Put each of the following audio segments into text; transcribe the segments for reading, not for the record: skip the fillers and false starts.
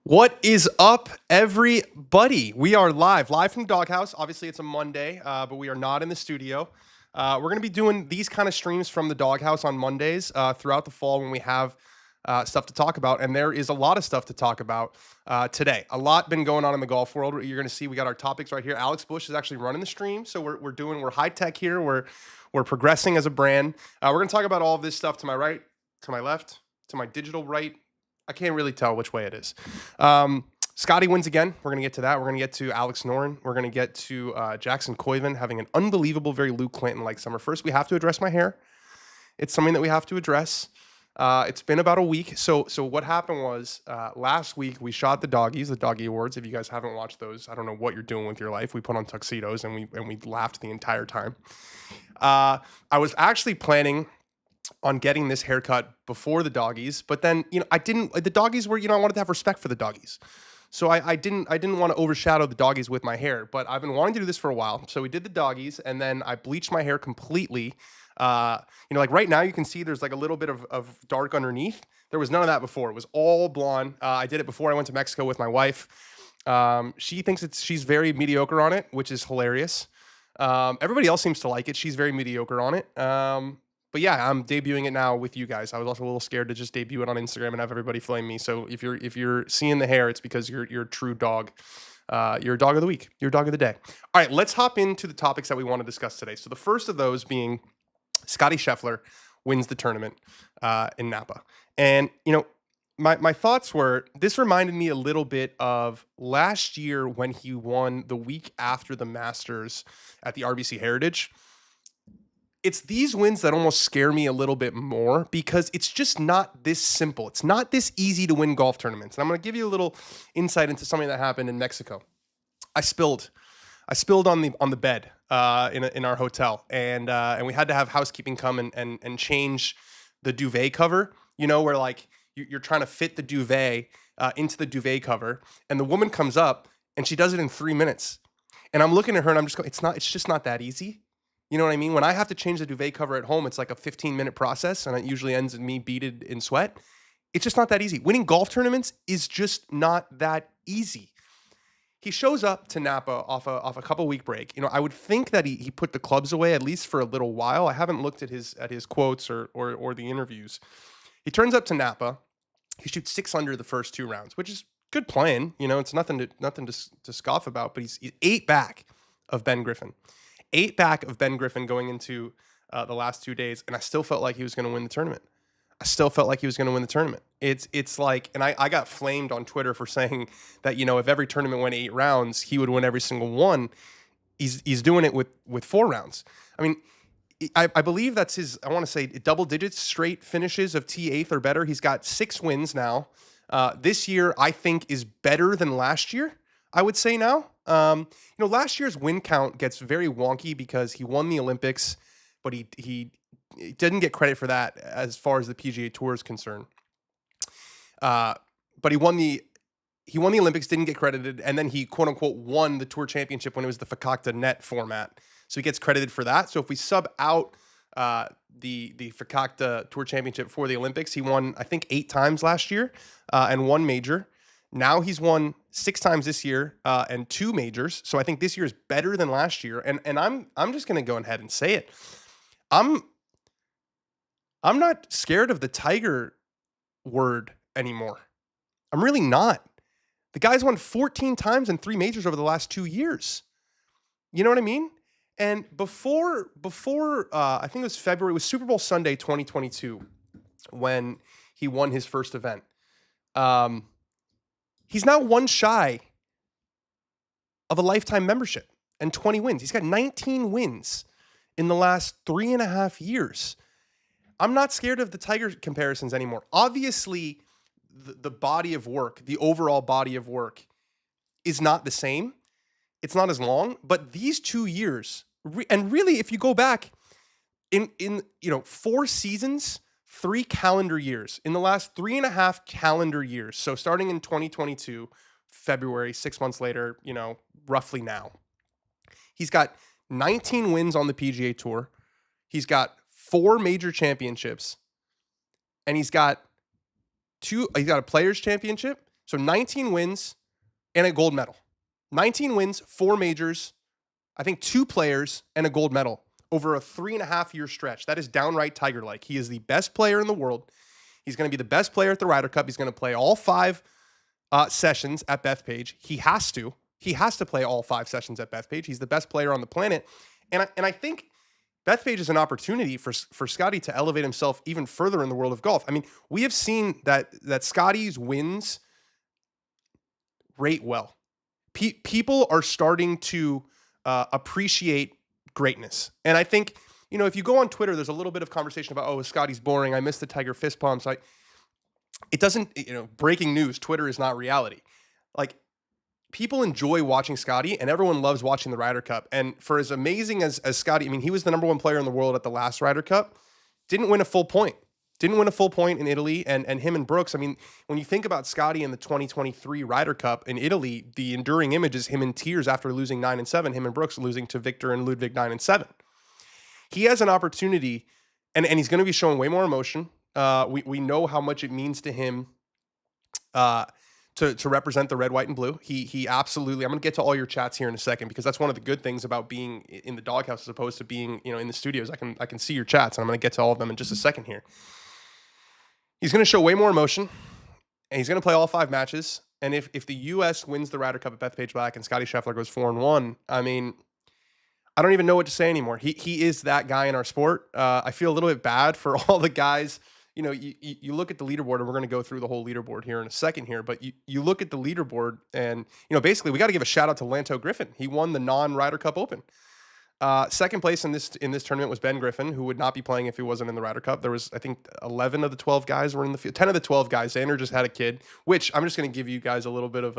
What is up, everybody? We are live from the doghouse. Obviously, it's a Monday, but we are not in the studio. We're going to be doing these kind of streams from the doghouse on Mondays throughout the fall when we have stuff to talk about. And there is a lot of stuff to talk about today. A lot been going on in the golf world. You're going to see we got our topics right here. Alex Bush is actually running the stream, so we're high tech here. We're progressing as a brand. We're going to talk about all of this stuff to my right, to my left, to my digital right. I can't really tell which way it is. Scottie wins again. We're going to get to that. We're going to get to Alex Noren. We're going to get to Jackson Koivun having an unbelievable, very Luke Clinton-like summer. First, we have to address my hair. It's something that we have to address. It's been about a week. So what happened was last week we shot the doggies, the doggy awards. If you guys haven't watched those, I don't know what you're doing with your life. We put on tuxedos and we laughed the entire time. I was actually planning on getting this haircut before the doggies, but then, the doggies were, I wanted to have respect for the doggies. So I didn't want to overshadow the doggies with my hair, but I've been wanting to do this for a while. So we did the doggies and then I bleached my hair completely. Like right now you can see there's like a little bit of dark underneath. There was none of that before. It was all blonde. I did it before I went to Mexico with my wife. She thinks she's very mediocre on it, which is hilarious. Everybody else seems to like it. She's very mediocre on it. But yeah, I'm debuting it now with you guys. I was also a little scared to just debut it on Instagram and have everybody flame me. So if you're seeing the hair, it's because you're a true dog. You're a dog of the week. You're a dog of the day. All right, let's hop into the topics that we want to discuss today. So the first of those being Scottie Scheffler wins the tournament in Napa. And, my thoughts were, this reminded me a little bit of last year when he won the week after the Masters at the RBC Heritage. It's these wins that almost scare me a little bit more because it's just not this simple. It's not this easy to win golf tournaments. And I'm going to give you a little insight into something that happened in Mexico. I spilled on the bed in our hotel, and we had to have housekeeping come and change the duvet cover. Where like you're trying to fit the duvet into the duvet cover, and the woman comes up and she does it in 3 minutes. And I'm looking at her and I'm just going, it's just not that easy. You know what I mean? When I have to change the duvet cover at home, it's like a 15-minute process, and it usually ends in me beaded in sweat. It's just not that easy. Winning golf tournaments is just not that easy. He shows up to Napa off a couple-week break. I would think that he put the clubs away at least for a little while. I haven't looked at his quotes or the interviews. He turns up to Napa. He shoots 6 under the first 2 rounds, which is good playing. It's nothing to scoff about. But he's 8 back of Ben Griffin. 8 back of Ben Griffin going into the last 2 days, and I still felt like he was going to win the tournament. It's like, and I got flamed on Twitter for saying that, if every tournament went 8 rounds, he would win every single one. He's doing it with 4 rounds. I mean, I believe that's his, I want to say double digits straight finishes of T8 or better. He's got 6 wins now. This year, I think, is better than last year, I would say now. Last year's win count gets very wonky because he won the Olympics, but he didn't get credit for that as far as the PGA Tour is concerned. But he won the Olympics, didn't get credited, and then he quote unquote won the Tour Championship when it was the Fakakta net format. So he gets credited for that. So if we sub out the Fakakta Tour Championship for the Olympics, he won I think 8 times last year and 1 major. Now he's won 6 times this year and 2 majors. So I think this year is better than last year. And I'm just going to go ahead and say it. I'm not scared of the Tiger word anymore. I'm really not. The guy's won 14 times in 3 majors over the last 2 years. You know what I mean? And before I think it was February, it was Super Bowl Sunday 2022 when he won his first event. He's now 1 shy of a lifetime membership and 20 wins. He's got 19 wins in the last 3.5 years. I'm not scared of the Tiger comparisons anymore. Obviously, the body of work, the overall body of work is not the same. It's not as long, but these 2 years, and really, if you go back in 4 seasons, 3 calendar years, in the last 3.5 calendar years. So starting in 2022, February, 6 months later, roughly now, he's got 19 wins on the PGA Tour. He's got 4 major championships, and he's got a Players Championship, So 19 wins and a gold medal. 19 wins, 4 majors, I think 2 players, and a gold medal over a 3.5-year stretch. That is downright Tiger-like. He is the best player in the world. He's going to be the best player at the Ryder Cup. He's going to play all 5 sessions at Bethpage. He has to. He has to play all 5 sessions at Bethpage. He's the best player on the planet. And I think Bethpage is an opportunity for Scottie to elevate himself even further in the world of golf. I mean, we have seen that Scottie's wins rate well. People are starting to appreciate greatness. And I think, if you go on Twitter, there's a little bit of conversation about, oh, Scottie's boring. I miss the Tiger fist pumps. It doesn't, breaking news, Twitter is not reality. Like, people enjoy watching Scottie, and everyone loves watching the Ryder Cup. And for as amazing as Scottie, I mean, he was the number 1 player in the world at the last Ryder Cup, didn't win a full point. Didn't win a full point in Italy, and him and Brooks. I mean, when you think about Scottie in the 2023 Ryder Cup in Italy, the enduring image is him in tears after losing 9-7, him and Brooks losing to Victor and Ludwig 9-7. He has an opportunity, and he's going to be showing way more emotion. We know how much it means to him to represent the red, white, and blue. He absolutely. I'm going to get to all your chats here in a second, because that's one of the good things about being in the doghouse as opposed to being in the studios. I can see your chats, and I'm going to get to all of them in just a second here. He's going to show way more emotion, and he's going to play all 5 matches. And if the U.S. wins the Ryder Cup at Bethpage Black and Scottie Scheffler goes 4-1, I mean, I don't even know what to say anymore. He is that guy in our sport. I feel a little bit bad for all the guys. You look at the leaderboard, and we're going to go through the whole leaderboard here in a second here. But you look at the leaderboard, and basically we got to give a shout out to Lanto Griffin. He won the non-Ryder Cup Open. Second place in this tournament was Ben Griffin, who would not be playing if he wasn't in the Ryder Cup. There was, I think, 11 of the 12 guys were in the field. 10 of the 12 guys. Xander just had a kid, which I'm just going to give you guys a little bit of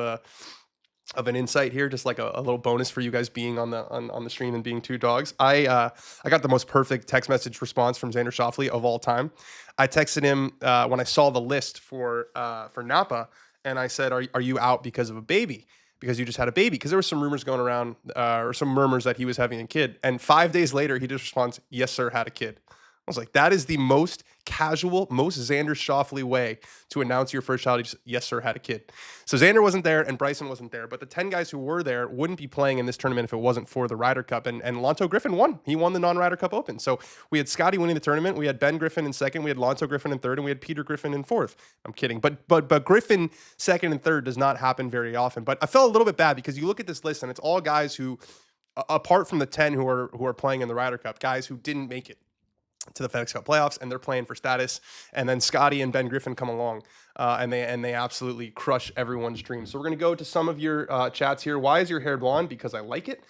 an insight here, just like a little bonus for you guys being on the stream and being 2 dogs. I got the most perfect text message response from Xander Schauffele of all time. I texted him when I saw the list for Napa, and I said, "Are you out because of a baby? Because you just had a baby?" Because there were some rumors going around, or some murmurs that he was having a kid. And 5 days later, he just responds, "Yes, sir, had a kid." I was like, that is the most casual, most Xander Schauffele way to announce your first child. He just, "Yes, sir, had a kid." So Xander wasn't there and Bryson wasn't there, but the 10 guys who were there wouldn't be playing in this tournament if it wasn't for the Ryder Cup. And Lanto Griffin won. He won the non-Ryder Cup Open. So we had Scottie winning the tournament. We had Ben Griffin in second. We had Lanto Griffin in third, and we had Peter Griffin in fourth. I'm kidding. But Griffin second and third does not happen very often. But I felt a little bit bad because you look at this list and it's all guys who, apart from the 10 who are playing in the Ryder Cup, guys who didn't make it to the FedEx Cup playoffs, and they're playing for status. And then Scottie and Ben Griffin come along, and they absolutely crush everyone's dreams. So we're going to go to some of your chats here. Why is your hair blonde? Because I like it.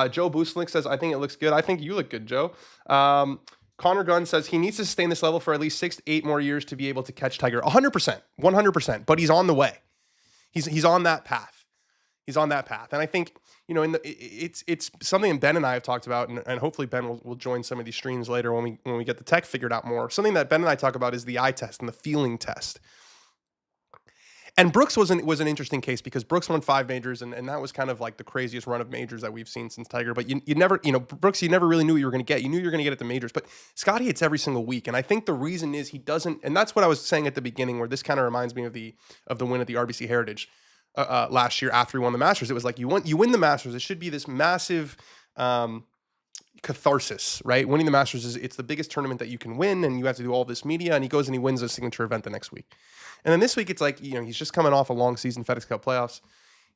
Joe Booslick says, "I think it looks good." I think you look good, Joe. Connor Gunn says he needs to sustain this level for at least 6 to 8 more years to be able to catch Tiger. 100%, 100%. But he's on the way. He's on that path. He's on that path. And I think, it's something Ben and I have talked about, and hopefully Ben will join some of these streams later when we get the tech figured out more. Something that Ben and I talk about is the eye test and the feeling test. And Brooks was an interesting case because Brooks won 5 majors, and that was kind of like the craziest run of majors that we've seen since Tiger. But you never, Brooks, you never really knew what you were going to get. You knew you were going to get at the majors. But Scottie hits every single week, and I think the reason is he doesn't. And that's what I was saying at the beginning, where this kind of reminds me of the win at the RBC Heritage last year after he won the Masters. It was like you win the Masters. It should be this massive catharsis, right? Winning the Masters it's the biggest tournament that you can win, and you have to do all this media. And he goes and he wins a signature event the next week. And then this week, it's like, he's just coming off a long season FedEx Cup playoffs.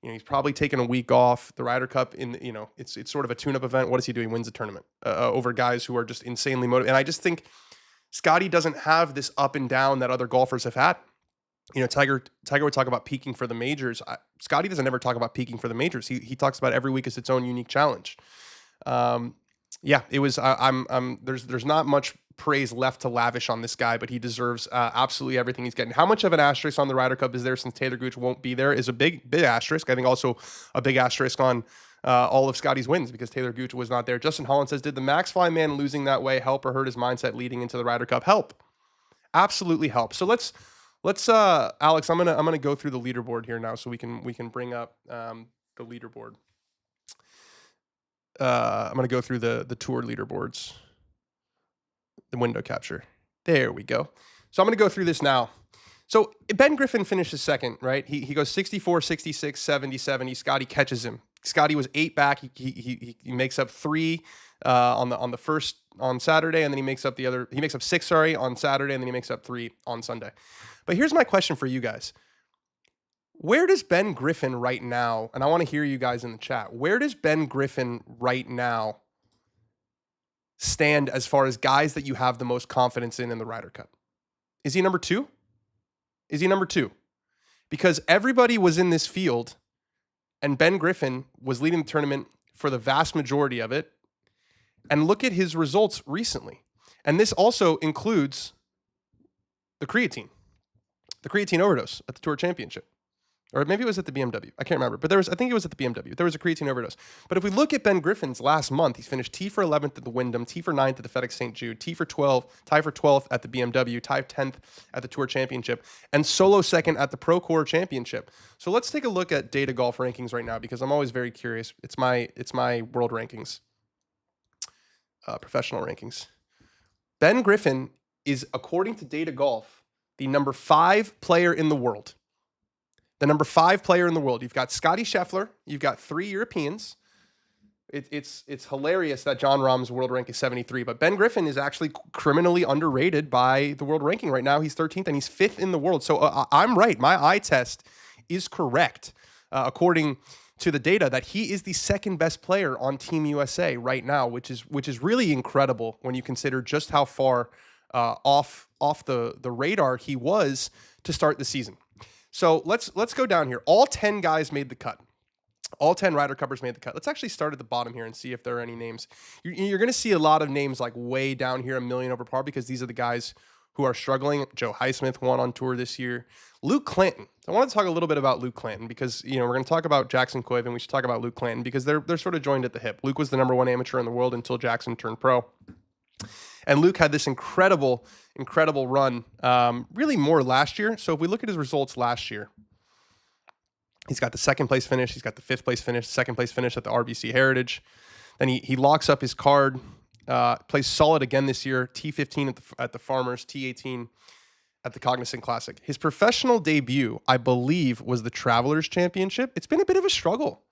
He's probably taken a week off. The Ryder Cup, it's sort of a tune-up event. What is he doing? Wins a tournament over guys who are just insanely motivated. And I just think Scottie doesn't have this up and down that other golfers have had. Tiger would talk about peaking for the majors. Scottie doesn't ever talk about peaking for the majors. He talks about every week as its own unique challenge. It was. There's not much praise left to lavish on this guy, but he deserves absolutely everything he's getting. How much of an asterisk on the Ryder Cup is there since Taylor Gooch won't be there is a big asterisk. I think also a big asterisk on all of Scottie's wins because Taylor Gooch was not there. Justin Holland says, "Did the Max Fly man losing that way help or hurt his mindset leading into the Ryder Cup?" Help, absolutely help. So let's Alex, I'm gonna go through the leaderboard here now so we can bring up the leaderboard. I'm gonna go through the tour leaderboards. The window capture. There we go. So I'm going to go through this now. So Ben Griffin finishes second, right? He goes 64, 66, 70, 70. Scottie catches him. Scottie was 8 back. He makes up 3 on the first on Saturday, and then he makes up 6, on Saturday, and then he makes up 3 on Sunday. But here's my question for you guys. Where does Ben Griffin right now, and I want to hear you guys in the chat, where does Ben Griffin right now stand as far as guys that you have the most confidence in the Ryder Cup? Is he number 2? Is he number 2? Because everybody was in this field, and Ben Griffin was leading the tournament for the vast majority of it. And look at his results recently. And this also includes the creatine overdose at the Tour Championship. Or maybe it was at the BMW. I can't remember. But I think it was at the BMW. There was a creatine overdose. But if we look at Ben Griffin's last month, he's finished T for 11th at the Wyndham, T for 9th at the FedEx St. Jude, T for 12, tie for 12th at the BMW, tie 10th at the Tour Championship, and solo second at the Procore Championship. So let's take a look at Data Golf rankings right now, because I'm always very curious. It's my world rankings, professional rankings. Ben Griffin is, according to Data Golf, the number 5 player in the world. The number 5 player in the world. You've got Scottie Scheffler. You've got 3 Europeans. It's hilarious that John Rahm's world rank is 73, but Ben Griffin is actually criminally underrated by the world ranking right now. He's 13th and he's 5th in the world. So I'm right. My eye test is correct, according to the data, that he is the second best player on Team USA right now, which is really incredible when you consider just how far off the radar he was to start the season. So let's go down here. All 10 guys made the cut. All 10 Ryder Cuppers made the cut. Let's actually start at the bottom here and see if there are any names. You're going to see a lot of names like way down here, a million over par, because these are the guys who are struggling. Joe Highsmith won on tour this year. Luke Clanton. I want to talk a little bit about Luke Clanton because, we're going to talk about Jackson Koivun. We should talk about Luke Clanton because they're sort of joined at the hip. Luke was the number 1 amateur in the world until Jackson turned pro. And Luke had this incredible run, really more last year. So if we look at his results last year, he's got the 2nd place finish. He's got the 5th place finish, 2nd place finish at the RBC Heritage. Then he locks up his card, plays solid again this year, T15 at the Farmers, T18 at the Cognizant Classic. His professional debut, I believe, was the Travelers Championship. It's been a bit of a struggle.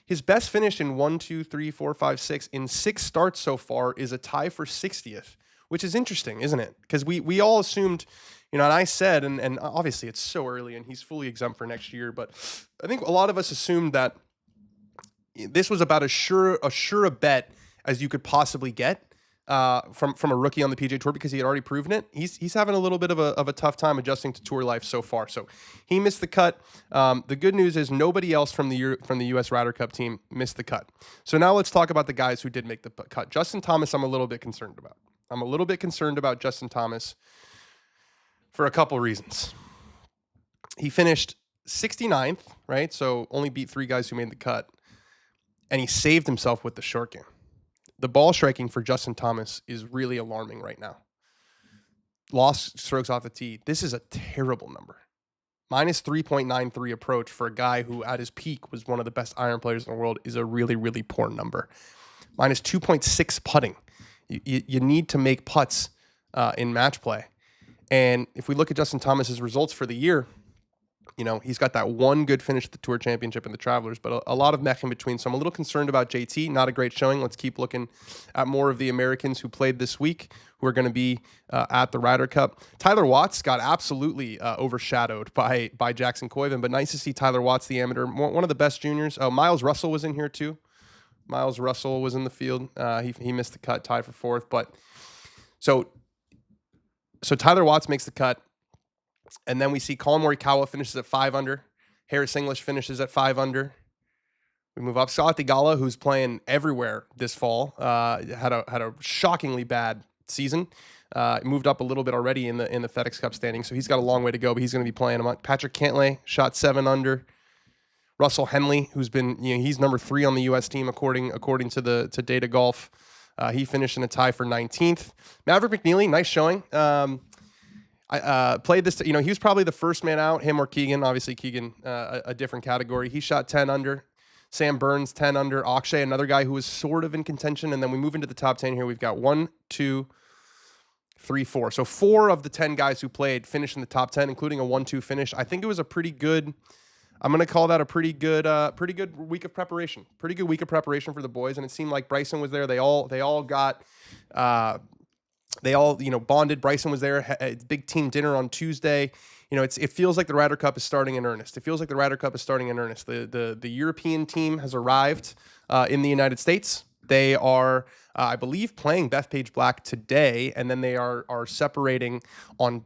His best finish in 1, 2, 3, 4, 5, 6 in 6 starts so far is a tie for 60th, which is interesting, isn't it? Because we all assumed, and I said, and obviously it's so early and he's fully exempt for next year, but I think a lot of us assumed that this was about as sure a bet as you could possibly get from a rookie on the PGA Tour, because he had already proven it. He's having a little bit of a tough time adjusting to tour life so far. So he missed the cut. The good news is nobody else from the U.S. Ryder Cup team missed the cut. So now let's talk about the guys who did make the cut. Justin Thomas, I'm a little bit concerned about. I'm a little bit concerned about Justin Thomas for a couple reasons. He finished 69th, right? So only beat 3 guys who made the cut. And he saved himself with the short game. The ball striking for Justin Thomas is really alarming right now. Lost strokes off the tee. This is a terrible number. Minus 3.93 approach for a guy who at his peak was one of the best iron players in the world is a really, really poor number. Minus 2.6 putting. You need to make putts in match play. And if we look at Justin Thomas's results for the year, he's got that 1 good finish at the Tour Championship and the Travelers, but a lot of mech in between. So I'm a little concerned about JT. Not a great showing. Let's keep looking at more of the Americans who played this week, who are going to be at the Ryder Cup. Tyler Watts got absolutely overshadowed by Jackson Koivun, but nice to see Tyler Watts, the amateur, one of the best juniors. Oh, Miles Russell was in here too. Miles Russell was in the field. He missed the cut, tied for 4th. But so Tyler Watts makes the cut. And then we see Colin Morikawa finishes at 5 under. Harris English finishes at 5 under. We move up. Scott Theegala, who's playing everywhere this fall, had a shockingly bad season. Moved up a little bit already in the FedEx Cup standing, so he's got a long way to go. But he's going to be playing. Patrick Cantlay shot 7 under. Russell Henley, who's been he's number 3 on the U.S. team according to Data Golf. He finished in a tie for 19th. Maverick McNeely, nice showing. I played this, he was probably the first man out, him or Keegan. Obviously, Keegan, a different category. He shot 10 under. Sam Burns, 10 under. Akshay, another guy who was sort of in contention. And then we move into the top 10 here. We've got 1, 2, 3-4. So 4 of the 10 guys who played finished in the top 10, including a 1-2 finish. I think it was a pretty good. I'm going to call that a pretty good week of preparation. Pretty good week of preparation for the boys, and it seemed like Bryson was there. They all got, bonded. Bryson was there. A big team dinner on Tuesday. It feels like the Ryder Cup is starting in earnest. The European team has arrived in the United States. They are, I believe, playing Bethpage Black today, and then they are separating on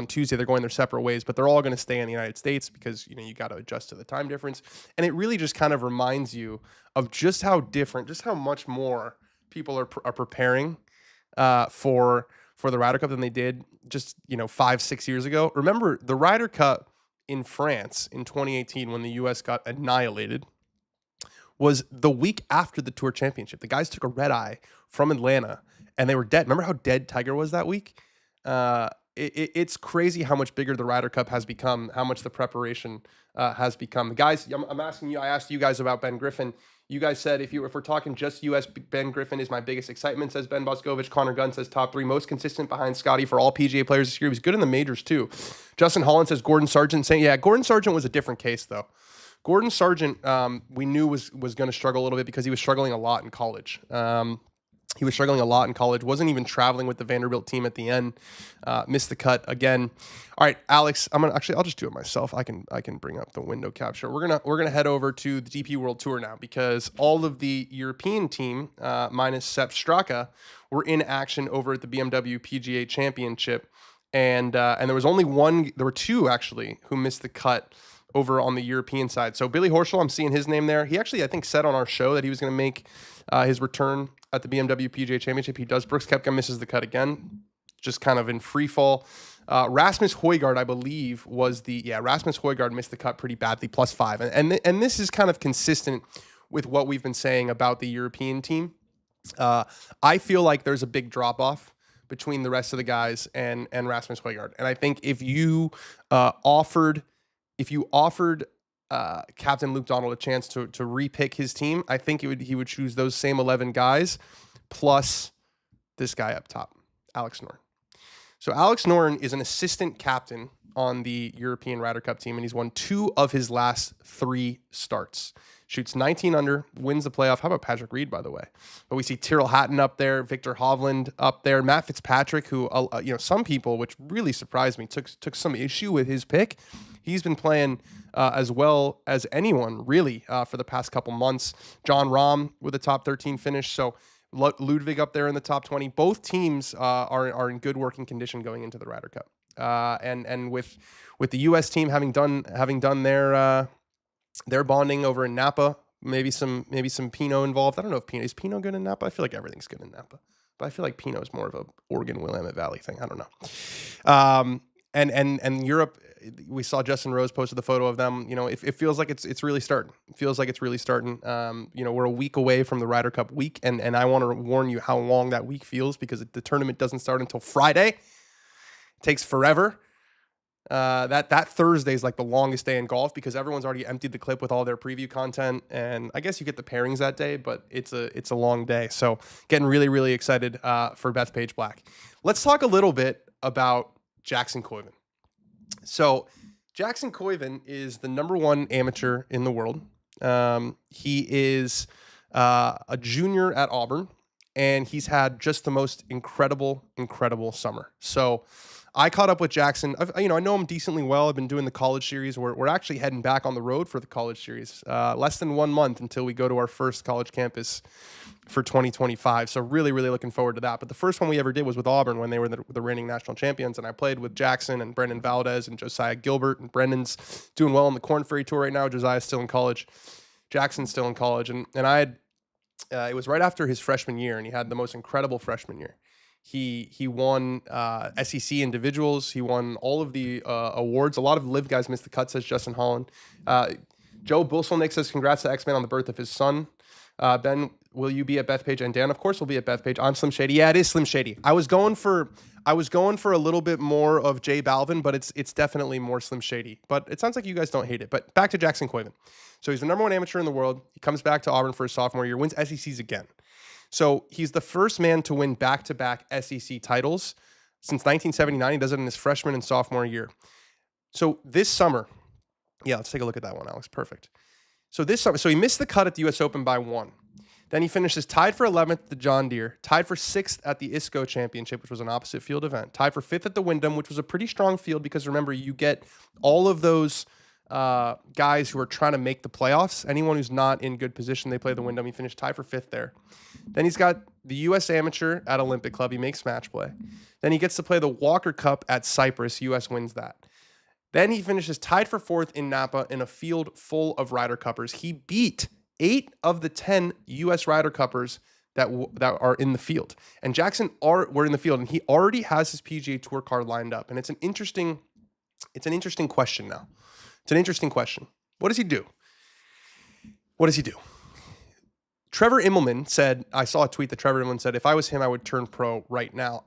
Tuesday. They're going their separate ways, but they're all going to stay in the United States because you got to adjust to the time difference. And it really just kind of reminds you of just how much more people are preparing for the Ryder Cup than they did just 5-6 years ago. Remember the Ryder Cup in France in 2018 when the U.S. got annihilated was the week after the Tour Championship. The guys took a red eye from Atlanta, and they were dead. Remember how dead Tiger was that week? It's crazy how much bigger the Ryder Cup has become, how much the preparation has become. Guys, I'm asking you. I asked you guys about Ben Griffin. You guys said if we're talking just U.S., Ben Griffin is my biggest excitement, says Ben Boscovich. Connor Gunn says top 3, most consistent behind Scottie for all PGA players this year. He was good in the majors too. Justin Holland says Gordon Sargent, saying, yeah, Gordon Sargent was a different case though. Gordon Sargent, we knew was going to struggle a little bit because he was struggling a lot in college. Wasn't even traveling with the Vanderbilt team at the end. Missed the cut again. All right, Alex, I'll just do it myself. I can bring up the window capture. We're gonna head over to the DP World Tour now because all of the European team minus Sepp Straka were in action over at the BMW PGA Championship, and there were 2 actually who missed the cut over on the European side. So Billy Horschel, I'm seeing his name there. He actually, I think, said on our show that he was going to make his return at the BMW PGA Championship. He does. Brooks Koepka misses the cut again, just kind of in free fall. Rasmus Højgaard, I believe, Rasmus Højgaard missed the cut pretty badly, +5. And this is kind of consistent with what we've been saying about the European team. I feel like there's a big drop-off between the rest of the guys and Rasmus Højgaard. And I think if you offered Captain Luke Donald a chance to repick his team, I think he would choose those same 11 guys plus this guy up top, Alex Noren. So Alex Noren is an assistant captain on the European Ryder Cup team, and he's won 2 of his last 3 starts. Shoots 19 under, wins the playoff. How about Patrick Reed, by the way? But we see Tyrrell Hatton up there, Victor Hovland up there, Matt Fitzpatrick, who some people, which really surprised me, took some issue with his pick. He's been playing as well as anyone, really, for the past couple months. John Rahm with a top 13 finish. So Ludwig up there in the top 20. Both teams are in good working condition going into the Ryder Cup. And with the U.S. team having done their bonding over in Napa, maybe some Pinot involved. I don't know if is Pinot good in Napa? I feel like everything's good in Napa, but I feel like Pinot is more of a Oregon Willamette Valley thing. I don't know. And Europe, we saw Justin Rose posted the photo of them. It feels like it's really starting. We're a week away from the Ryder Cup week, and I want to warn you how long that week feels because the tournament doesn't start until Friday. It takes forever. That Thursday is like the longest day in golf because everyone's already emptied the clip with all their preview content, and I guess you get the pairings that day, but it's a long day. So getting really, really excited for Bethpage Black. Let's talk a little bit about Jackson Koivun. So Jackson Koivun is the number 1 amateur in the world. He is a junior at Auburn, and he's had just the most incredible summer. So I caught up with Jackson. I know him decently well. I've been doing the college series. We're actually heading back on the road for the college series. Less than 1 month until we go to our first college campus for 2025. So really, really looking forward to that. But the first one we ever did was with Auburn when they were the reigning national champions. And I played with Jackson and Brendan Valdez and Josiah Gilbert. And Brendan's doing well on the Korn Ferry Tour right now. Josiah's still in college. Jackson's still in college. And I had, it was right after his freshman year, and he had the most incredible freshman year. He won SEC individuals. He won all of the awards. A lot of live guys missed the cut, says Justin Holland. Joe Bulselnick says, congrats to X-Man on the birth of his son. Ben, will you be at Bethpage? And Dan, of course, will be at Bethpage. I'm Slim Shady. Yeah, it is Slim Shady. I was going for a little bit more of J Balvin, but it's definitely more Slim Shady. But it sounds like you guys don't hate it. But back to Jackson Koivun. So he's the number 1 amateur in the world. He comes back to Auburn for his sophomore year, wins SECs again. So he's the first man to win back-to-back SEC titles since 1979. He does it in his freshman and sophomore year. So this summer, yeah, let's take a look at that one, Alex. Perfect. So this summer, so he missed the cut at the U.S. Open by 1. Then he finishes tied for 11th at the John Deere, tied for 6th at the ISCO Championship, which was an opposite field event, tied for 5th at the Wyndham, which was a pretty strong field because remember, you get all of those guys who are trying to make the playoffs. Anyone who's not in good position, they play the Wyndham. He finished tied for 5th there. Then he's got the U.S. Amateur at Olympic Club. He makes match play. Then he gets to play the Walker Cup at Cyprus. U.S. wins that. Then he finishes tied for 4th in Napa in a field full of Ryder Cuppers. He beat 8 of the 10 U.S. Ryder Cuppers that are in the field. And Jackson were in the field, and he already has his PGA Tour card lined up. And it's an interesting question now. It's an interesting question. What does he do? What does he do? Trevor Immelman said, I saw a tweet that Trevor Immelman said, if I was him, I would turn pro right now.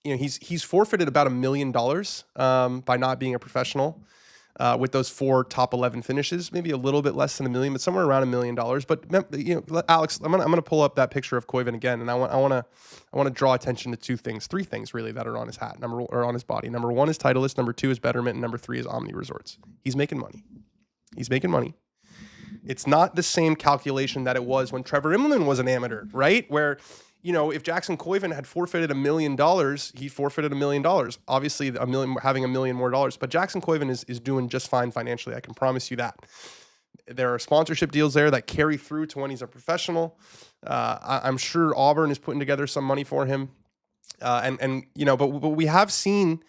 He's forfeited about $1 million by not being a professional with those 4 top 11 finishes, maybe a little bit less than $1 million, but somewhere around $1 million. But Alex, I'm gonna pull up that picture of Koivun again, and I want to draw attention to 3 things really that are on his hat, or on his body. Number 1 is Titleist, number 2 is Betterment, and number 3 is Omni Resorts. He's making money. It's not the same calculation that it was when Trevor Immelman was an amateur, right? Where, if Jackson Koivun had forfeited $1 million, he forfeited $1 million. Obviously, having $1 million more dollars. But Jackson Koivun is doing just fine financially. I can promise you that. There are sponsorship deals there that carry through to when he's a professional. I'm sure Auburn is putting together some money for him. But we have seen,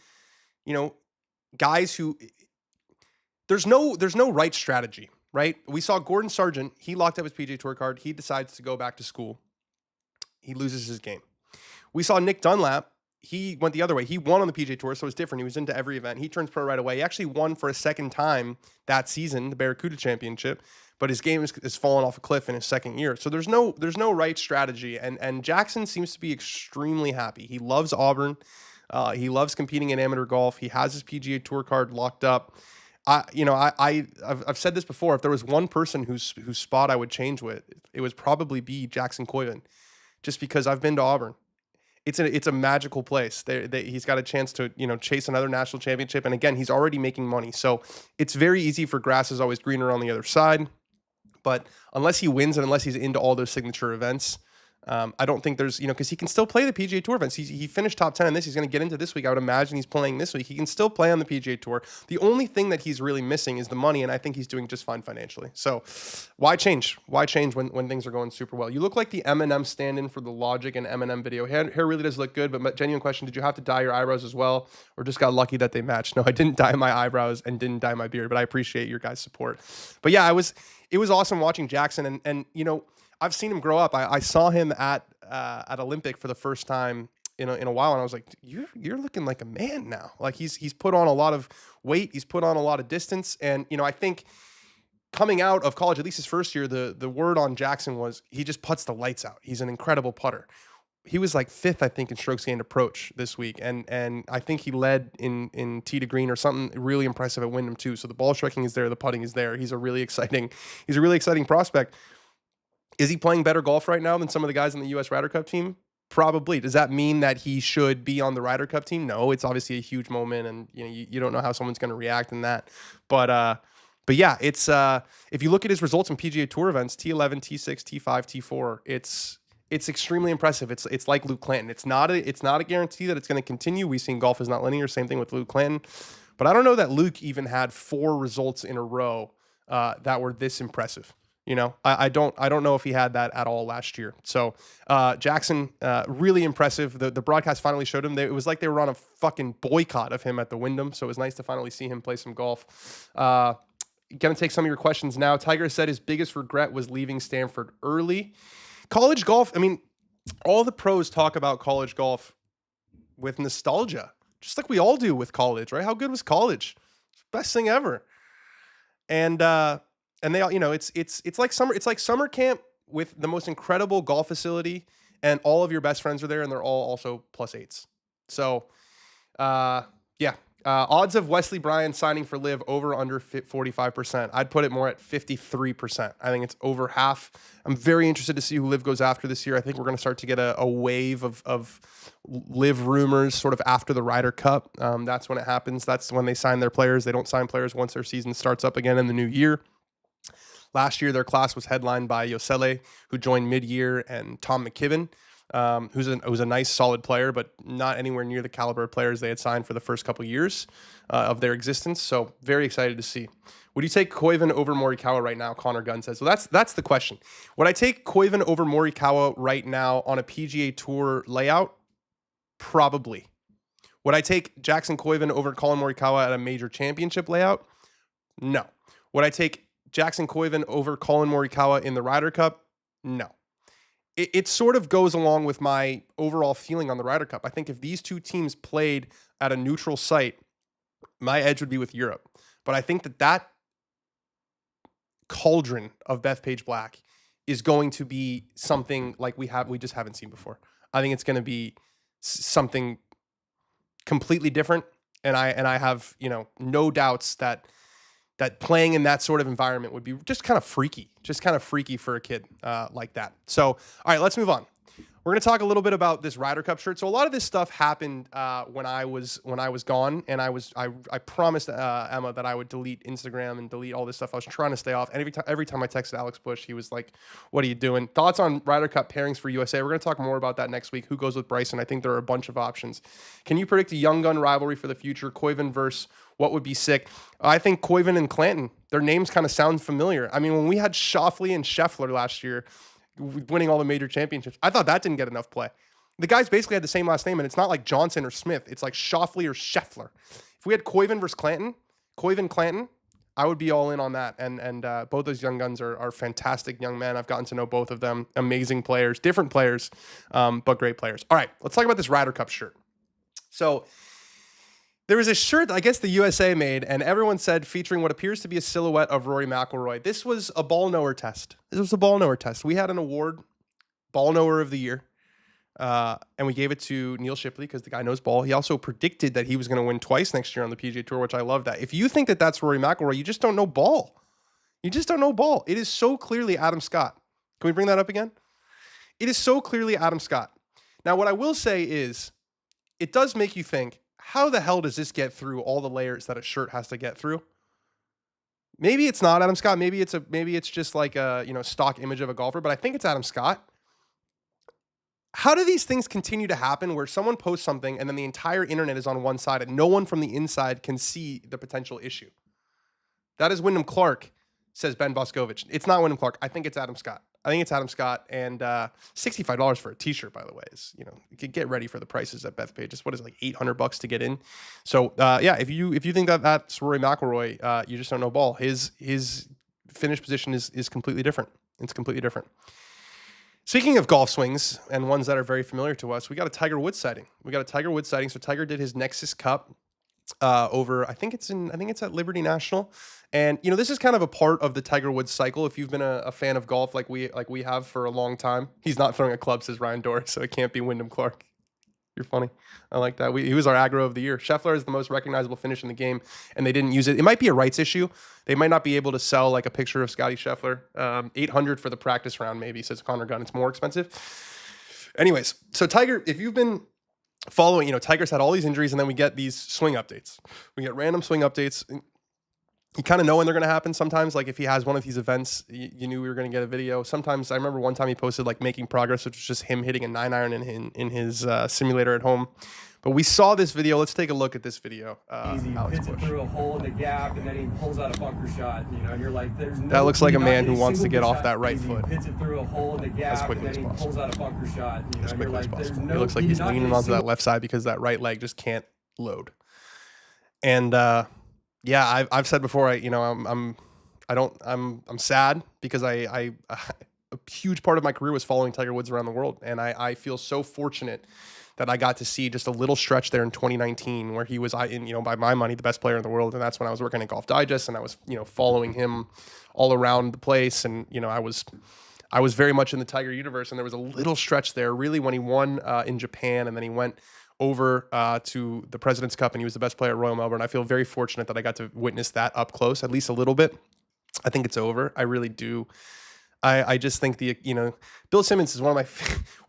guys who there's no right strategy, right? We saw Gordon Sargent. He locked up his PGA Tour card. He decides to go back to school. He loses his game. We saw Nick Dunlap. He went the other way. He won on the PGA Tour, so it's different. He was into every event. He turns pro right away. He actually won for a second time that season, the Barracuda Championship, but his game is fallen off a cliff in his second year. So there's no right strategy, and Jackson seems to be extremely happy. He loves Auburn. He loves competing in amateur golf. He has his PGA Tour card locked up. I've said this before. If there was one person whose spot I would change with, it would probably be Jackson Koivun. Just because I've been to Auburn. It's a magical place. He's got a chance to, chase another national championship. And again, he's already making money. So it's very easy for grass is always greener on the other side. But unless he wins and unless he's into all those signature events, I don't think there's, because he can still play the PGA Tour events. He finished top 10 in this. He's going to get into this week. I would imagine he's playing this week. He can still play on the PGA Tour. The only thing that he's really missing is the money, and I think he's doing just fine financially. So why change? Why change when things are going super well? You look like the Eminem stand-in for the Logic and Eminem video. Hair really does look good, but genuine question, did you have to dye your eyebrows as well, or just got lucky that they matched? No, I didn't dye my eyebrows and didn't dye my beard, but I appreciate your guys' support. But yeah, it was awesome watching Jackson, and I've seen him grow up. I saw him at Olympic for the first time in a while, and I was like, you're looking like a man now. Like he's put on a lot of weight, he's put on a lot of distance, and I think coming out of college, at least his first year, the word on Jackson was he just puts the lights out. He's an incredible putter. He was like 5th, I think, in strokes gained approach this week, and I think he led in tee to green or something really impressive at Wyndham too. So the ball striking is there, the putting is there. He's a really exciting prospect. Is he playing better golf right now than some of the guys on the U.S. Ryder Cup team? Probably. Does that mean that he should be on the Ryder Cup team? No, it's obviously a huge moment, and you don't know how someone's going to react in that. But yeah, it's if you look at his results in PGA Tour events, T11, T6, T5, T4, it's extremely impressive. It's like Luke Clanton. It's not a guarantee that it's going to continue. We've seen golf is not linear. Same thing with Luke Clanton. But I don't know that Luke even had 4 results in a row that were this impressive. I don't know if he had that at all last year. So Jackson, really impressive. The broadcast finally showed him. It was like they were on a fucking boycott of him at the Wyndham. So it was nice to finally see him play some golf. Gonna take some of your questions now. Tiger said his biggest regret was leaving Stanford early. College golf, I mean, all the pros talk about college golf with nostalgia, just like we all do with college, right? How good was college? Best thing ever. And they all, it's like summer camp with the most incredible golf facility, and all of your best friends are there, and they're all also +8s. So, yeah, Odds of Wesley Bryan signing for Liv over under 45%. I'd put it more at 53%. I think it's over half. I'm very interested to see who Liv goes after this year. I think we're going to start to get a wave of Liv rumors sort of after the Ryder Cup. That's when it happens. That's when they sign their players. They don't sign players once their season starts up again in the new year. Last year, their class was headlined by Josele, who joined mid-year, and Tom McKibben, who's a nice, solid player, but not anywhere near the caliber of players they had signed for the first couple years of their existence. So very excited to see. Would you take Koivun over Morikawa right now? Connor Gunn says. So that's the question. Would I take Koivun over Morikawa right now on a PGA Tour layout? Probably. Would I take Jackson Koivun over Collin Morikawa at a major championship layout? No. Would I take Jackson Koivun over Collin Morikawa in the Ryder Cup? No. It sort of goes along with my overall feeling on the Ryder Cup. I think if these two teams played at a neutral site, my edge would be with Europe. But I think that cauldron of Bethpage Black is going to be something like we just haven't seen before. I think it's going to be something completely different, and I have no doubts that playing in that sort of environment would be just kind of freaky for a kid like that. So, all right, let's move on. We're going to talk a little bit about this Ryder Cup shirt. So a lot of this stuff happened when I was gone, and I promised Emma that I would delete Instagram and delete all this stuff. I was trying to stay off. And every time I texted Alex Bush, he was like, "What are you doing?" Thoughts on Ryder Cup pairings for USA? We're going to talk more about that next week. Who goes with Bryson? I think there are a bunch of options. Can you predict a young gun rivalry for the future? Koivun versus what would be sick? I think Koivun and Clanton. Their names kind of sound familiar. I mean, when we had Schauffele and Scheffler last year, winning all the major championships, I thought that didn't get enough play. The guys basically had the same last name, and it's not like Johnson or Smith. It's like Schauffele or Scheffler. If we had Koivun versus Clanton, I would be all in on that. And both those young guns are fantastic young men. I've gotten to know both of them. Amazing players, different players, but great players. All right, let's talk about this Ryder Cup shirt. So there was a shirt I guess the USA made, and everyone said featuring what appears to be a silhouette of Rory McIlroy. This was a ball knower test. We had an award, ball knower of the year, and we gave it to Neil Shipley because the guy knows ball. He also predicted that he was going to win twice next year on the PGA Tour, which I love that. If you think that that's Rory McIlroy, you just don't know ball. It is so clearly Adam Scott. Can we bring that up again? It is so clearly Adam Scott. Now, what I will say is it does make you think, how the hell does this get through all the layers that a shirt has to get through? Maybe it's not Adam Scott. Maybe it's just like a stock image of a golfer, but I think it's Adam Scott. How do these things continue to happen where someone posts something and then the entire internet is on one side and no one from the inside can see the potential issue? That is Wyndham Clark, says Ben Boscovich. It's not Wyndham Clark. I think it's Adam Scott. And $65 for a t-shirt, by the way, is, you could get ready for the prices at Bethpage. What is it, like $800 to get in? So, if you think that that's Rory McIlroy, you just don't know ball. His finish position is completely different. It's completely different. Speaking of golf swings and ones that are very familiar to us, we got a Tiger Woods sighting. So Tiger did his Nexus Cup over, I think it's at Liberty National. And, this is kind of a part of the Tiger Woods cycle. If you've been a fan of golf like we have for a long time, he's not throwing a club, says Ryan Dorr, so it can't be Wyndham Clark. You're funny. I like that. He was our aggro of the year. Scheffler is the most recognizable finish in the game, and they didn't use it. It might be a rights issue. They might not be able to sell like a picture of Scottie Scheffler. $800 for the practice round, maybe, says Connor Gunn. It's more expensive. Anyways, so Tiger, if you've been following, Tiger's had all these injuries, and then we get these swing updates. We get random swing updates. You kind of know when they're going to happen. Sometimes, like if he has one of these events, you knew we were going to get a video. Sometimes, I remember one time he posted like making progress, which was just him hitting a 9-iron in his simulator at home. But we saw this video. Let's take a look at this video. Easy. Hits it through a hole in the gap, and then he pulls out a bunker shot. And you're like, "There's no." That looks like a man who wants to get off that right foot. Hits it through a hole in the gap, as quickly and then as he pulls out a bunker shot. As quickly as possible. No, it looks like he's leaning onto that left side because that right leg just can't load. And I've said before, I'm sad because a huge part of my career was following Tiger Woods around the world, and I feel so fortunate that I got to see just a little stretch there in 2019 where he was, by my money, the best player in the world. And that's when I was working at Golf Digest, and I was, following him all around the place. And, I was very much in the Tiger universe. And there was a little stretch there really when he won in Japan, and then he went over to the President's Cup, and he was the best player at Royal Melbourne. I feel very fortunate that I got to witness that up close, at least a little bit. I think it's over. I really do. I just think Bill Simmons is one of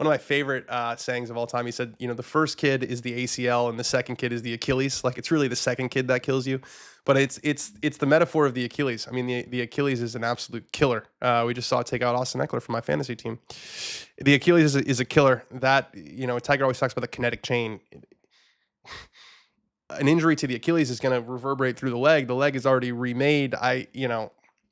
my favorite sayings of all time. He said, the first kid is the ACL and the second kid is the Achilles. Like, it's really the second kid that kills you, but it's the metaphor of the Achilles. I mean, the Achilles is an absolute killer. We just saw it take out Austin Eckler from my fantasy team. The Achilles is a killer. That, Tiger always talks about the kinetic chain. An injury to the Achilles is going to reverberate through the leg. The leg is already remade.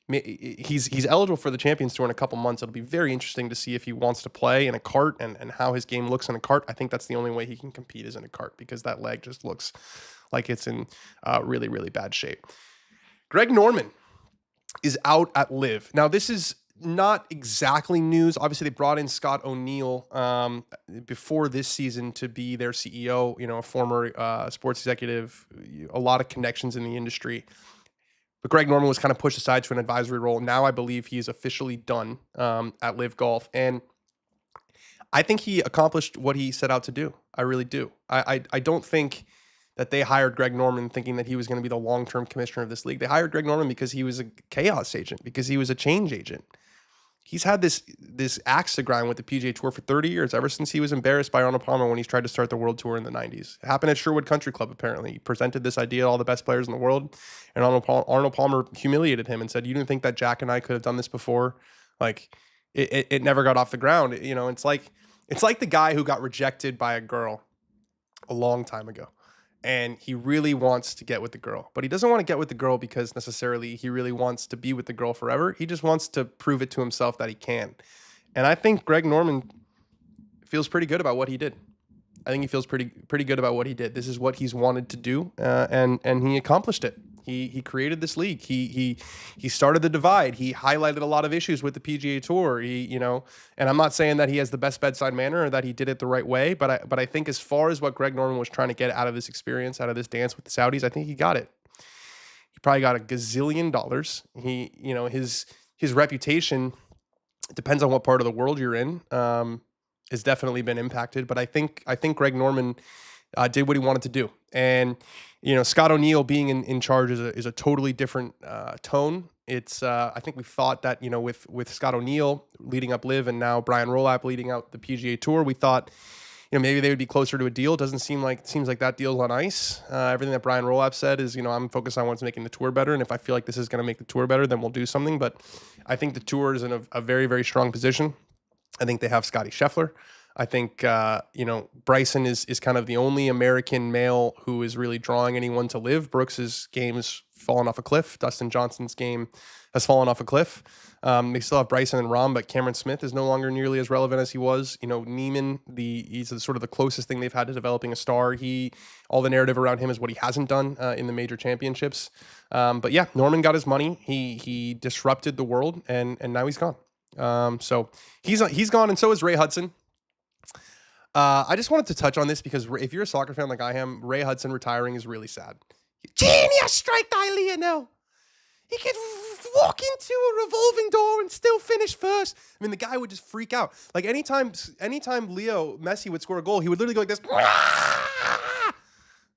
He's eligible for the Champions Tour in a couple months. It'll be very interesting to see if he wants to play in a cart and how his game looks in a cart. I think that's the only way he can compete is in a cart, because that leg just looks like it's in really, really bad shape. Greg Norman is out at Live. Now, this is not exactly news. Obviously, they brought in Scott O'Neill before this season to be their CEO, a former sports executive, a lot of connections in the industry. But Greg Norman was kind of pushed aside to an advisory role. Now I believe he is officially done at Live Golf. And I think he accomplished what he set out to do. I really do. I don't think that they hired Greg Norman thinking that he was going to be the long-term commissioner of this league. They hired Greg Norman because he was a chaos agent, because he was a change agent. He's had this axe to grind with the PGA Tour for 30 years, ever since he was embarrassed by Arnold Palmer when he tried to start the World Tour in the 90s. It happened at Sherwood Country Club, apparently. He presented this idea to all the best players in the world, and Arnold Palmer humiliated him and said, "You didn't think that Jack and I could have done this before?" Like, it never got off the ground. It's like the guy who got rejected by a girl a long time ago, and he really wants to get with the girl, but he doesn't want to get with the girl because necessarily he really wants to be with the girl forever. He just wants to prove it to himself that he can. And I think Greg Norman feels pretty good about what he did. I think he feels pretty good about what he did. This is what he's wanted to do, and he accomplished it. He created this league. He started the divide. He highlighted a lot of issues with the PGA Tour. And I'm not saying that he has the best bedside manner or that he did it the right way, but I think as far as what Greg Norman was trying to get out of this experience, out of this dance with the Saudis, I think he got it. He probably got $1 gazillion. His reputation, it depends on what part of the world you're in, has definitely been impacted. But I think Greg Norman did what he wanted to do. And Scott O'Neill being in charge is a totally different tone. It's I think we thought that with Scott O'Neill leading up Live and now Brian Rolap leading out the PGA Tour, we thought maybe they would be closer to a deal. It seems like that deal's on ice. Everything that Brian Rolap said is I'm focused on what's making the tour better, and if I feel like this is going to make the tour better, then we'll do something. But I think the tour is in a very, very strong position. I think they have Scottie Scheffler. I think, Bryson is kind of the only American male who is really drawing anyone to Live. Brooks's game has fallen off a cliff. Dustin Johnson's game has fallen off a cliff. They still have Bryson and Rahm, but Cameron Smith is no longer nearly as relevant as he was. Neiman, he's sort of the closest thing they've had to developing a star. All the narrative around him is what he hasn't done in the major championships. But yeah, Norman got his money. He disrupted the world, and now he's gone. So he's gone, and so is Ray Hudson. I just wanted to touch on this because if you're a soccer fan like I am, Ray Hudson retiring is really sad. Genius strike by Lionel. He could walk into a revolving door and still finish first. I mean, the guy would just freak out. Like anytime Leo Messi would score a goal, he would literally go like this.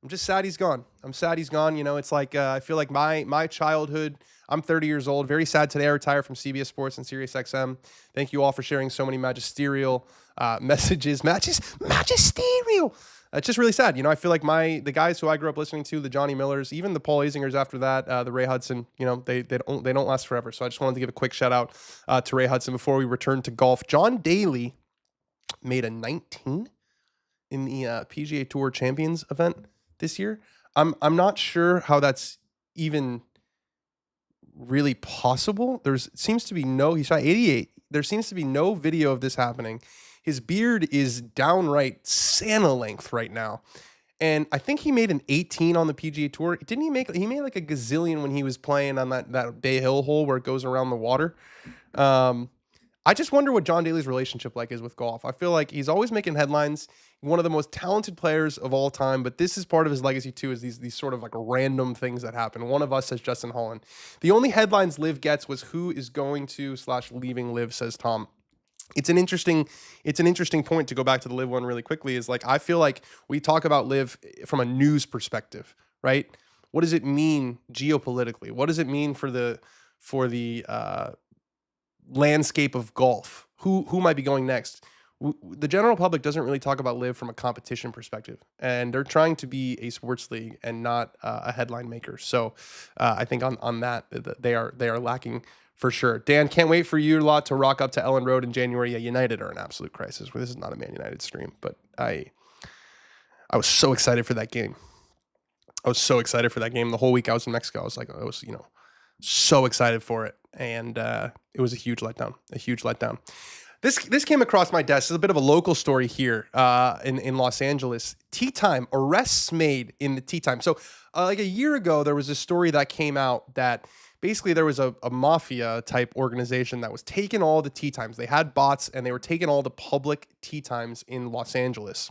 I'm just sad he's gone. I'm sad he's gone. It's like I feel like my childhood. I'm 30 years old. Very sad today. I retired from CBS Sports and SiriusXM. Thank you all for sharing so many magisterial messages. Magisterial. It's just really sad. I feel like the guys who I grew up listening to, the Johnny Millers, even the Paul Asingers after that, the Ray Hudson, they don't last forever. So I just wanted to give a quick shout out to Ray Hudson before we return to golf. John Daly made a 19 in the PGA Tour Champions event this year. I'm not sure how that's even really possible. He shot 88. There seems to be no video of this happening. His beard is downright Santa length right now. And I think he made an 18 on the PGA Tour. Didn't he made like a gazillion when he was playing on that Bay Hill hole where it goes around the water. I just wonder what John Daly's relationship is with golf. I feel like he's always making headlines. One of the most talented players of all time, but this is part of his legacy too, is these sort of like random things that happen. One of us says Justin Holland. The only headlines Liv gets was who is going to / leaving Liv, says Tom. it's an interesting point to go back to the live one really quickly. Is like, I feel like we talk about live from a news perspective, right? What does it mean geopolitically? What does it mean for the landscape of golf? Who might be going next? The general public doesn't really talk about live from a competition perspective, and they're trying to be a sports league and not a headline maker. So I think on that they are lacking for sure. Dan, can't wait for you lot to rock up to Ellen Road in January. Yeah, United are an absolute crisis. This is not a Man United stream, but I was so excited for that game. The whole week I was in Mexico. I was so excited for it, and it was a huge letdown. This came across my desk. It's a bit of a local story here in Los Angeles. Tee time, arrests made in the tee time. So like a year ago, there was a story that came out that basically there was a mafia type organization that was taking all the tee times. They had bots and they were taking all the public tee times in Los Angeles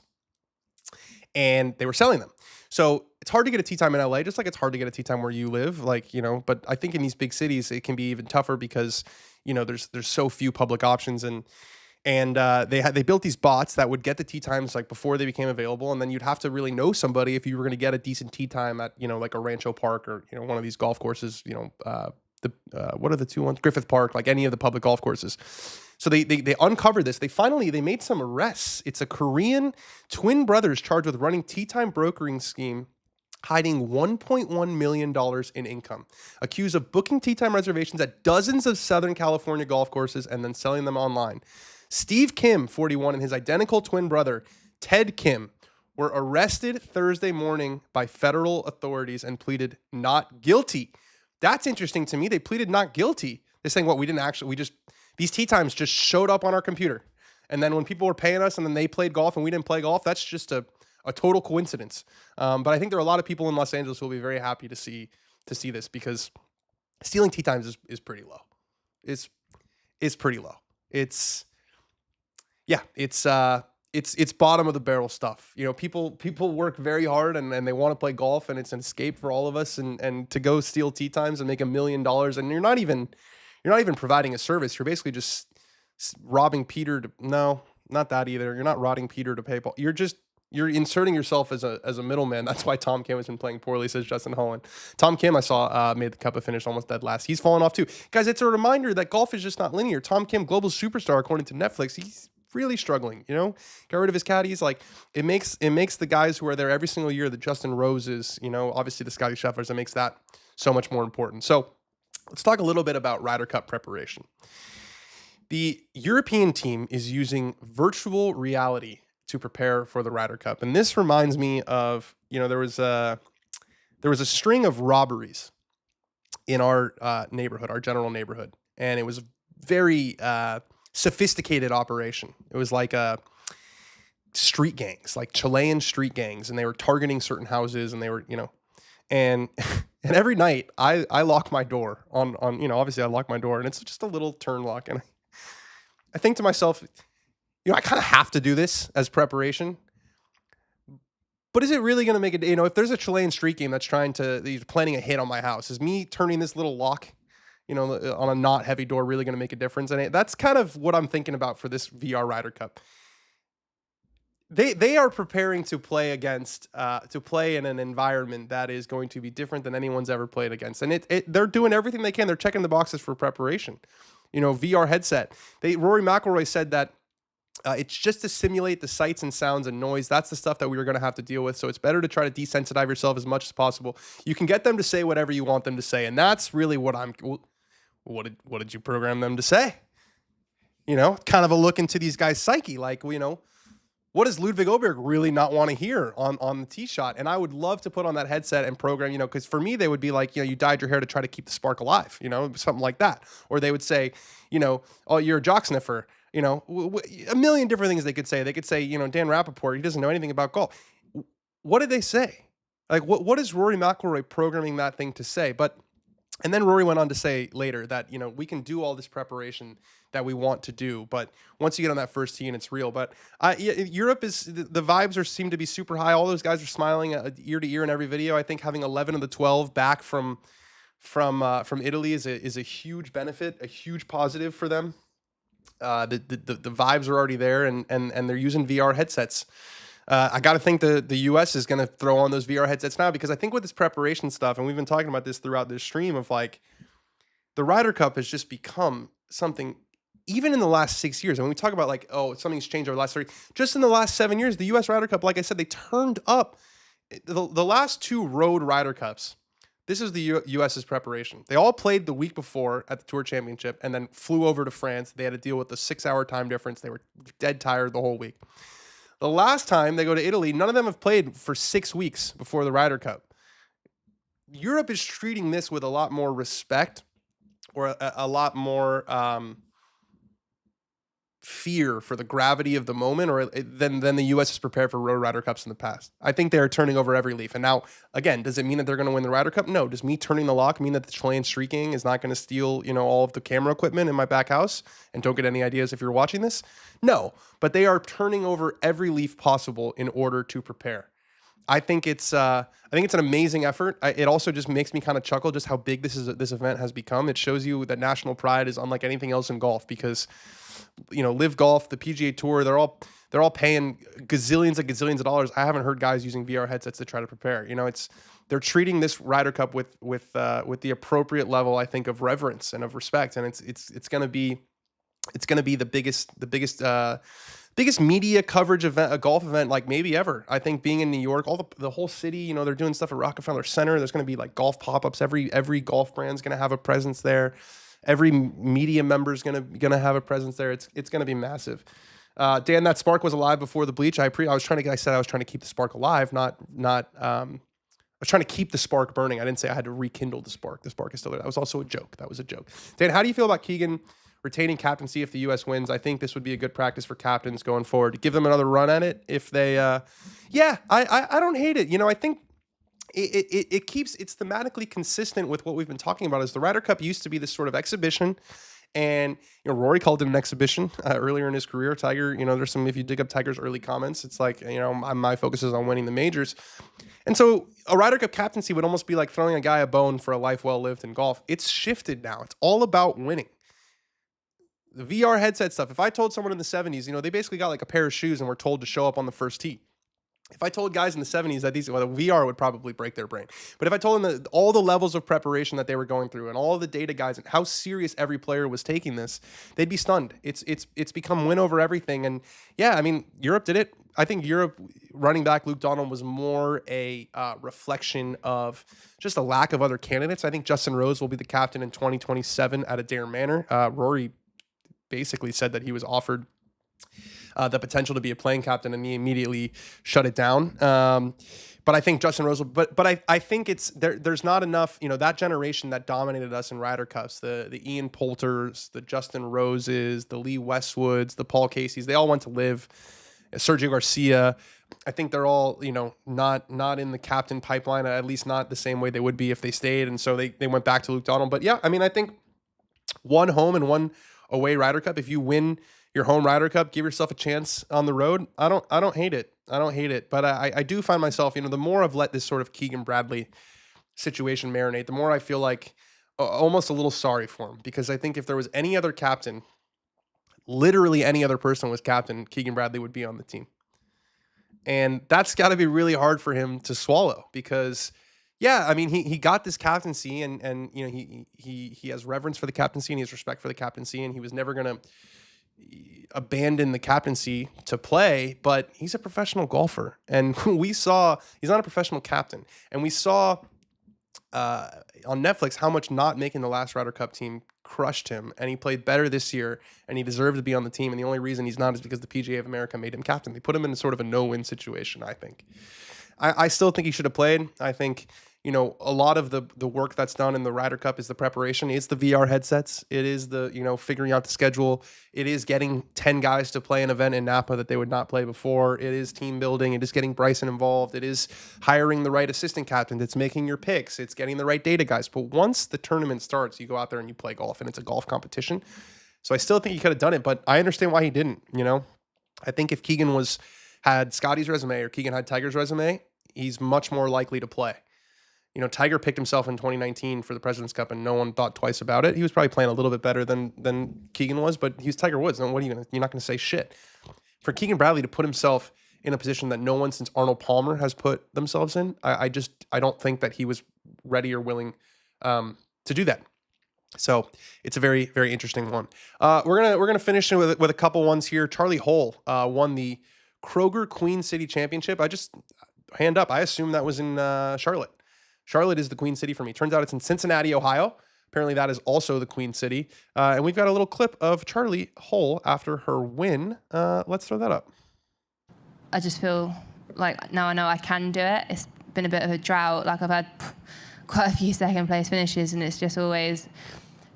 and they were selling them. So it's hard to get a tee time in LA, just like it's hard to get a tee time where you live, but I think in these big cities, it can be even tougher because, there's so few public options and they built these bots that would get the tee times like before they became available. And then you'd have to really know somebody if you were going to get a decent tee time at, like a Rancho Park or, one of these golf courses, what are the two ones? Griffith Park, like any of the public golf courses. So they uncovered this. They made some arrests. It's a Korean twin brothers charged with running tee time brokering scheme, hiding $1.1 million in income, accused of booking tee time reservations at dozens of Southern California golf courses and then selling them online. Steve Kim, 41, and his identical twin brother, Ted Kim, were arrested Thursday morning by federal authorities and pleaded not guilty. That's interesting to me. They pleaded not guilty. They're saying, these tee times just showed up on our computer. And then when people were paying us and then they played golf and we didn't play golf, that's just a total coincidence. But I think there are a lot of people in Los Angeles who will be very happy to see this because stealing tee times is pretty low. It's pretty low. It's bottom of the barrel stuff. People work very hard and they want to play golf and it's an escape for all of us. And to go steal tee times and make $1 million and you're not even providing a service. You're basically just robbing Peter no, not that either. You're not robbing Peter to pay Paul. You're inserting yourself as a middleman. That's why Tom Kim has been playing poorly, says Justin Holland. Tom Kim, I saw, made the cut but finished almost dead last. He's fallen off too. Guys, it's a reminder that golf is just not linear. Tom Kim, global superstar, according to Netflix, he's really struggling, Got rid of his caddies. Like, it makes the guys who are there every single year, the Justin Roses, obviously the Scottie Schefflers, it makes that so much more important. So let's talk a little bit about Ryder Cup preparation. The European team is using virtual reality to prepare for the Ryder Cup. And this reminds me of, there was a string of robberies in our neighborhood, our general neighborhood. And it was very sophisticated operation. It was like street gangs, like Chilean street gangs. And they were targeting certain houses and they were, and every night I lock my door on, obviously I lock my door and it's just a little turn lock. And I think to myself, I kind of have to do this as preparation, but is it really going to make it, if there's a Chilean street game that's planning a hit on my house, is me turning this little lock, on a not heavy door really going to make a difference? And that's kind of what I'm thinking about for this VR Ryder Cup. They are preparing to play in an environment that is going to be different than anyone's ever played against. And they're doing everything they can. They're checking the boxes for preparation. VR headset. Rory McIlroy said that it's just to simulate the sights and sounds and noise. That's the stuff that we were going to have to deal with. So it's better to try to desensitize yourself as much as possible. You can get them to say whatever you want them to say. And that's really what what did you program them to say? Kind of a look into these guys' psyche. Like, what does Ludwig Åberg really not want to hear on the tee shot? And I would love to put on that headset and program, because for me, they would be like, you dyed your hair to try to keep the spark alive, something like that. Or they would say, oh, you're a jock sniffer. A million different things they could say. They could say, Dan Rapaport, he doesn't know anything about golf. What did they say? Like, what is Rory McIlroy programming that thing to say? And then Rory went on to say later that, we can do all this preparation that we want to do, but once you get on that first tee and it's real. But Europe is, the vibes seem to be super high. All those guys are smiling ear to ear in every video. I think having 11 of the 12 back from Italy is a huge benefit, a huge positive for them. The vibes are already there, and they're using VR headsets. I got to think the U.S. is going to throw on those VR headsets now, because I think with this preparation stuff, and we've been talking about this throughout this stream, of like the Ryder Cup has just become something. Even in the last 6 years, and when we talk about like, oh, something's changed over the last 30, just in the last 7 years, the U.S. Ryder Cup, like I said, they turned up the last 2 road Ryder Cups. This is the U.S.'s preparation. They all played the week before at the Tour Championship and then flew over to France. They had to deal with the 6-hour time difference. They were dead tired the whole week. The last time they go to Italy, none of them have played for 6 weeks before the Ryder Cup. Europe is treating this with a lot more respect, or a lot more fear for the gravity of the moment, or than the U.S. is prepared for road Ryder Cups in the past. I think they're turning over every leaf. And now, again, does it mean that they're going to win the Ryder Cup? No. Does me turning the lock mean that the Chilean streaking is not going to steal, all of the camera equipment in my back house? And don't get any ideas if you're watching this? No. But they are turning over every leaf possible in order to prepare. I think it's an amazing effort. It also just makes me kind of chuckle just how big this event has become. It shows you that national pride is unlike anything else in golf, because Live Golf, the PGA Tour, they're all paying gazillions of dollars. I haven't heard guys using VR headsets to try to prepare. They're treating this Ryder Cup with the appropriate level, I think, of reverence and of respect, and it's going to be the biggest media coverage event, a golf event, like maybe ever. I think being in New York, all the whole city, they're doing stuff at Rockefeller Center. There's going to be like golf pop-ups. Every golf brand's going to have a presence there. Every media member's gonna have a presence there. It's gonna be massive. Dan, that spark was alive before the bleach. I said I was trying to keep the spark alive, not. I was trying to keep the spark burning. I didn't say I had to rekindle the spark. The spark is still there. That was also a joke. That was a joke. Dan, how do you feel about Keegan retaining captaincy if the U.S. wins? I think this would be a good practice for captains going forward. Give them another run at it if they. I don't hate it. I think. It's thematically consistent with what we've been talking about. Is the Ryder Cup used to be this sort of exhibition, and Rory called it an exhibition earlier in his career. Tiger, there's some, if you dig up Tiger's early comments, it's like, my focus is on winning the majors, and so a Ryder Cup captaincy would almost be like throwing a guy a bone for a life well lived in golf. It's shifted now. It's all about winning. The VR headset stuff. If I told someone in the 70s, they basically got like a pair of shoes and were told to show up on the first tee. If I told guys in the 70s that the VR would probably break their brain. But if I told them that all the levels of preparation that they were going through and all the data guys and how serious every player was taking this, they'd be stunned. It's become win over everything. And yeah, Europe did it. I think Europe running back Luke Donald was more a reflection of just a lack of other candidates. I think Justin Rose will be the captain in 2027 at Adair Manor. Rory basically said that he was offered the potential to be a playing captain, and he immediately shut it down. But I think Justin Rose will, but I think it's there's not enough, that generation that dominated us in Ryder Cups, the Ian Poulters, the Justin Roses, the Lee Westwoods, the Paul Caseys, they all went to live. Sergio Garcia, I think they're all, not in the captain pipeline, at least not the same way they would be if they stayed. And so they went back to Luke Donald. But yeah, I think one home and one away Ryder Cup, if you win your home Ryder Cup, give yourself a chance on the road. I don't hate it. But I do find myself, the more I've let this sort of Keegan Bradley situation marinate, the more I feel like almost a little sorry for him, because I think if there was any other captain, literally any other person was captain, Keegan Bradley would be on the team. And that's got to be really hard for him to swallow, because yeah, he got this captaincy and he has reverence for the captaincy and he has respect for the captaincy, and he was never going to abandon the captaincy to play, but he's a professional golfer, and we saw he's not a professional captain, and we saw on Netflix how much not making the last Ryder Cup team crushed him, and he played better this year, and he deserved to be on the team, and the only reason he's not is because the PGA of America made him captain. They put him in sort of a no-win situation, I think. I still think he should have played. I think a lot of the work that's done in the Ryder Cup is the preparation. It's the VR headsets. It is the, figuring out the schedule. It is getting 10 guys to play an event in Napa that they would not play before. It is team building. It is getting Bryson involved. It is hiring the right assistant captains. It's making your picks. It's getting the right data guys. But once the tournament starts, you go out there and you play golf, and it's a golf competition. So I still think he could have done it, but I understand why he didn't. I think if Keegan had Scottie's resume or Keegan had Tiger's resume, he's much more likely to play. You know, Tiger picked himself in 2019 for the President's Cup, and no one thought twice about it. He was probably playing a little bit better than Keegan was, but he was Tiger Woods. And what are you're not gonna say shit. For Keegan Bradley to put himself in a position that no one since Arnold Palmer has put themselves in, I don't think that he was ready or willing to do that. So it's a very, very interesting one. We're gonna finish with a couple ones here. Charley Hull won the Kroger Queen City Championship. I just hand up. I assume that was in Charlotte. Charlotte is the Queen City for me. Turns out it's in Cincinnati, Ohio. Apparently that is also the Queen City. And we've got a little clip of Charley Hull after her win. Let's throw that up. I just feel like now I know I can do it. It's been a bit of a drought. Like I've had quite a few second place finishes, and it's just always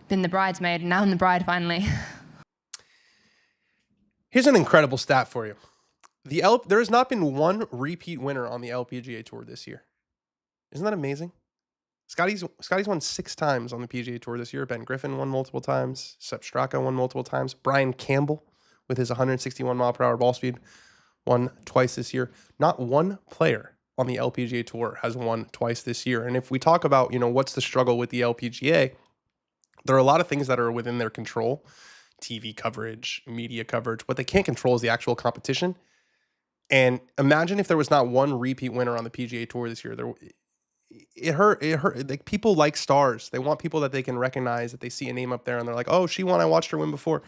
been the bridesmaid, and now I'm the bride finally. Here's an incredible stat for you. There has not been one repeat winner on the LPGA Tour this year. Isn't that amazing? Scotty's won 6 times on the PGA Tour this year. Ben Griffin won multiple times. Sepp Straka won multiple times. Brian Campbell, with his 161 mile per hour ball speed, won twice this year. Not one player on the LPGA Tour has won twice this year. And if we talk about, what's the struggle with the LPGA, there are a lot of things that are within their control. TV coverage, media coverage. What they can't control is the actual competition. And imagine if there was not one repeat winner on the PGA Tour this year. It hurt. Like, people like stars. They want people that they can recognize, that they see a name up there and they're like, oh, she won. I watched her win before.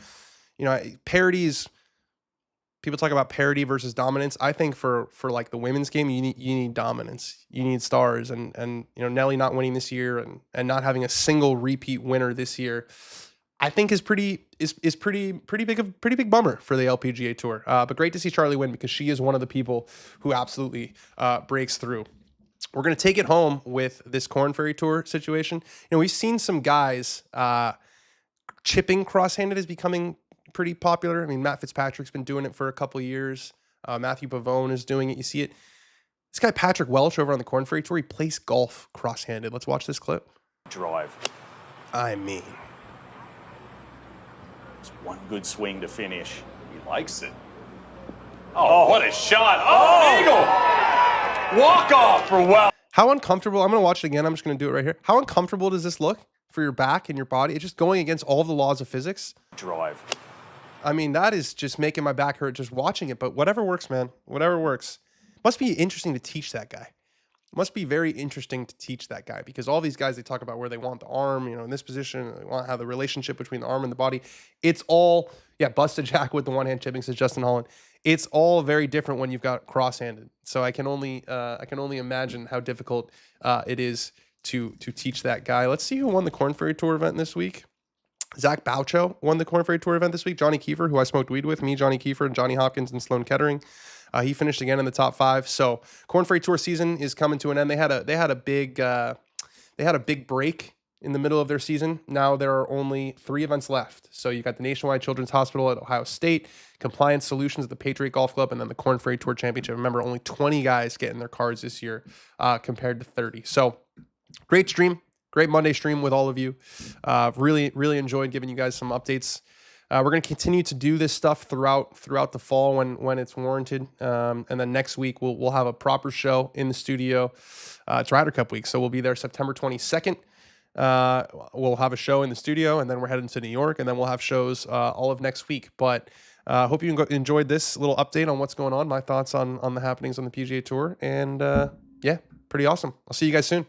Parodies. People talk about parity versus dominance. I think for like the women's game, you need dominance. You need stars. And Nelly not winning this year and not having a single repeat winner this year, I think is pretty big bummer for the LPGA Tour. But great to see Charley win, because she is one of the people who absolutely breaks through. We're going to take it home with this Korn Ferry Tour situation. We've seen some guys chipping cross-handed is becoming pretty popular. I mean, Matt Fitzpatrick's been doing it for a couple years. Matthew Pavone is doing it. You see it. This guy, Patrick Welch, over on the Korn Ferry Tour, he plays golf cross-handed. Let's watch this clip. Drive. I mean, It's one good swing to finish. He likes it. Oh, what a shot. Oh, eagle. Walk off for Welch. how uncomfortable, I'm going to watch it again. I'm just going to do it right here. How uncomfortable does this look for your back and your body? It's just going against all of the laws of physics. Drive. I mean, that is just making my back hurt just watching it. But whatever works, man. Whatever works. Must be interesting to teach that guy. Must be very interesting to teach that guy, because all these guys, they talk about where they want the arm, in this position. They want to have the relationship between the arm and the body. It's all, busted jack with the one hand chipping, says Justin Holland. It's all very different when you've got cross-handed. So I can only imagine how difficult it is to teach that guy. Let's see who won the Korn Ferry Tour event this week. Zach Boucho won the Korn Ferry Tour event this week. Johnny Kiefer, who I smoked weed with, me, Johnny Kiefer, and Johnny Hopkins and Sloan Kettering. He finished again in the top 5. So Korn Ferry Tour season is coming to an end. They had a big break in the middle of their season. Now there are only 3 events left. So you got the Nationwide Children's Hospital at Ohio State, Compliance Solutions at the Patriot Golf Club, and then the Korn Ferry Tour Championship. Remember, only 20 guys getting their cards this year compared to 30. So great stream. Great Monday stream with all of you. Really, really enjoyed giving you guys some updates. We're going to continue to do this stuff throughout the fall when it's warranted. And then next week, we'll have a proper show in the studio. It's Ryder Cup week, so we'll be there September 22nd. We'll have a show in the studio, and then we're heading to New York, and then we'll have shows all of next week. But hope you enjoyed this little update on what's going on, my thoughts on the happenings on the PGA Tour. And, pretty awesome. I'll see you guys soon.